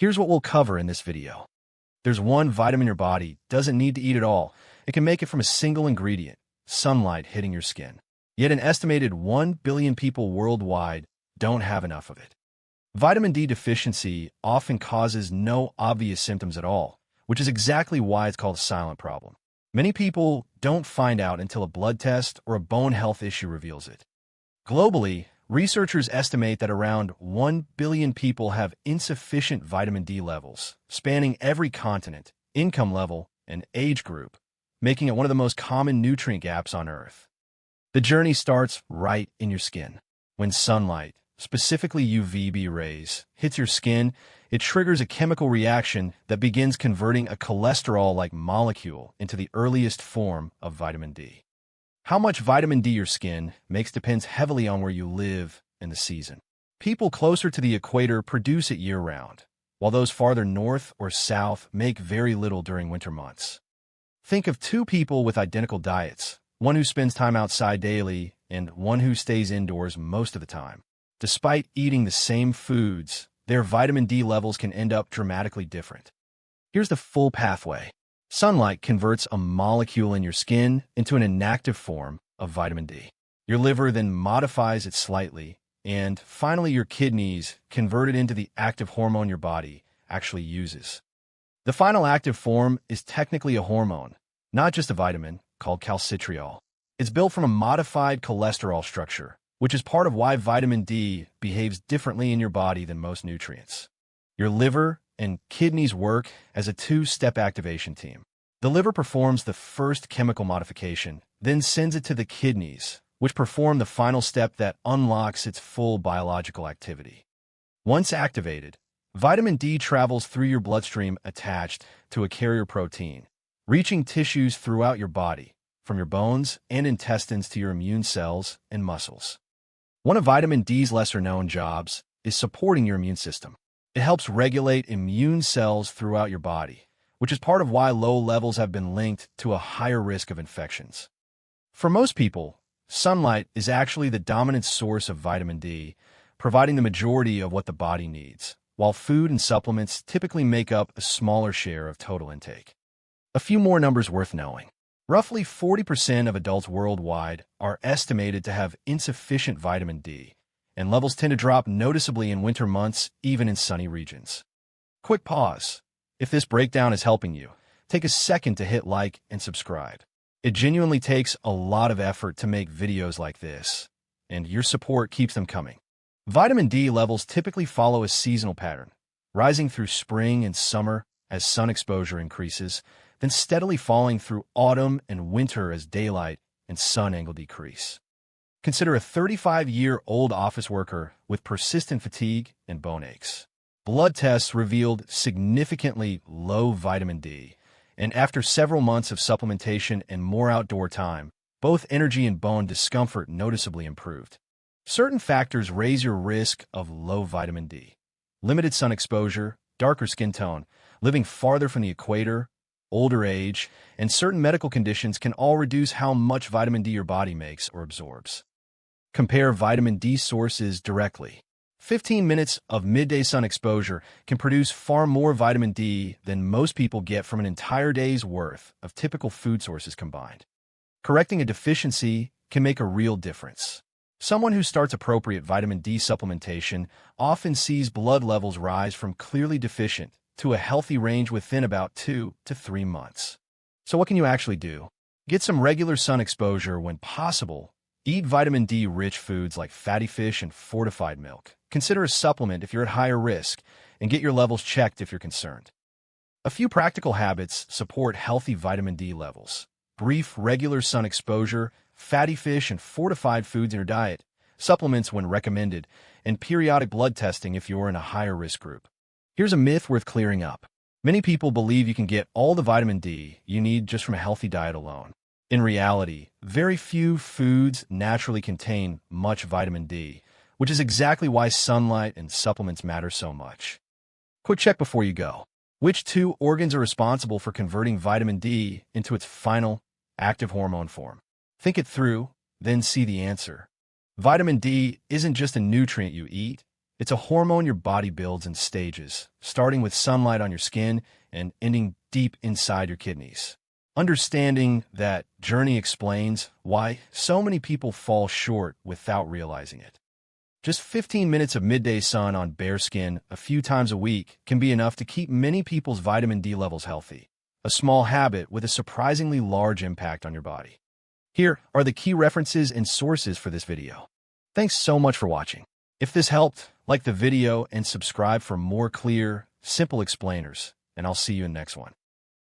Here's what we'll cover in this video. There's one vitamin your body doesn't need to eat at all. It can make it from a single ingredient, sunlight hitting your skin. Yet an estimated 1 billion people worldwide don't have enough of it. Vitamin D deficiency often causes no obvious symptoms at all, which is exactly why it's called a silent problem. Many people don't find out until a blood test or a bone health issue reveals it. Globally, researchers estimate that around 1 billion people have insufficient vitamin D levels, spanning every continent, income level, and age group, making it one of the most common nutrient gaps on Earth. The journey starts right in your skin. When sunlight, specifically UVB rays, hits your skin, it triggers a chemical reaction that begins converting a cholesterol-like molecule into the earliest form of vitamin D. How much vitamin D your skin makes depends heavily on where you live and the season. People closer to the equator produce it year-round, while those farther north or south make very little during winter months. Think of two people with identical diets, one who spends time outside daily and one who stays indoors most of the time. Despite eating the same foods, their vitamin D levels can end up dramatically different. Here's the full pathway. Sunlight converts a molecule in your skin into an inactive form of vitamin D. Your liver then modifies it slightly, and finally your kidneys convert it into the active hormone your body actually uses. The final active form is technically a hormone, not just a vitamin, called calcitriol. It's built from a modified cholesterol structure, which is part of why vitamin D behaves differently in your body than most nutrients. Your liver and kidneys work as a two-step activation team. The liver performs the first chemical modification, then sends it to the kidneys, which perform the final step that unlocks its full biological activity. Once activated, vitamin D travels through your bloodstream attached to a carrier protein, reaching tissues throughout your body, from your bones and intestines to your immune cells and muscles. One of vitamin D's lesser-known jobs is supporting your immune system. It helps regulate immune cells throughout your body, which is part of why low levels have been linked to a higher risk of infections. For most people, sunlight is actually the dominant source of vitamin D, providing the majority of what the body needs, while food and supplements typically make up a smaller share of total intake. A few more numbers worth knowing. Roughly 40% of adults worldwide are estimated to have insufficient vitamin D, and levels tend to drop noticeably in winter months, even in sunny regions. Quick pause. If this breakdown is helping you, take a second to hit like and subscribe. It genuinely takes a lot of effort to make videos like this, and your support keeps them coming. Vitamin D levels typically follow a seasonal pattern, rising through spring and summer as sun exposure increases, then steadily falling through autumn and winter as daylight and sun angle decrease. Consider a 35-year-old office worker with persistent fatigue and bone aches. Blood tests revealed significantly low vitamin D, and after several months of supplementation and more outdoor time, both energy and bone discomfort noticeably improved. Certain factors raise your risk of low vitamin D. Limited sun exposure, darker skin tone, living farther from the equator, older age, and certain medical conditions can all reduce how much vitamin D your body makes or absorbs. Compare vitamin D sources directly. 15 minutes of midday sun exposure can produce far more vitamin D than most people get from an entire day's worth of typical food sources combined. Correcting a deficiency can make a real difference. Someone who starts appropriate vitamin D supplementation often sees blood levels rise from clearly deficient to a healthy range within about 2 to 3 months. So what can you actually do? Get some regular sun exposure when possible. Eat vitamin D-rich foods like fatty fish and fortified milk. Consider a supplement if you're at higher risk, and get your levels checked if you're concerned. A few practical habits support healthy vitamin D levels. Brief, regular sun exposure, fatty fish and fortified foods in your diet, supplements when recommended, and periodic blood testing if you're in a higher risk group. Here's a myth worth clearing up. Many people believe you can get all the vitamin D you need just from a healthy diet alone. In reality, very few foods naturally contain much vitamin D, which is exactly why sunlight and supplements matter so much. Quick check before you go. Which two organs are responsible for converting vitamin D into its final, active hormone form? Think it through, then see the answer. Vitamin D isn't just a nutrient you eat, It's a hormone your body builds in stages, starting with sunlight on your skin and ending deep inside your kidneys. Understanding that journey explains why so many people fall short without realizing it. Just 15 minutes of midday sun on bare skin a few times a week can be enough to keep many people's vitamin D levels healthy. A small habit with a surprisingly large impact on your body. Here are the key references and sources for this video. Thanks so much for watching. If this helped, like the video and subscribe for more clear, simple explainers, and I'll see you in the next one.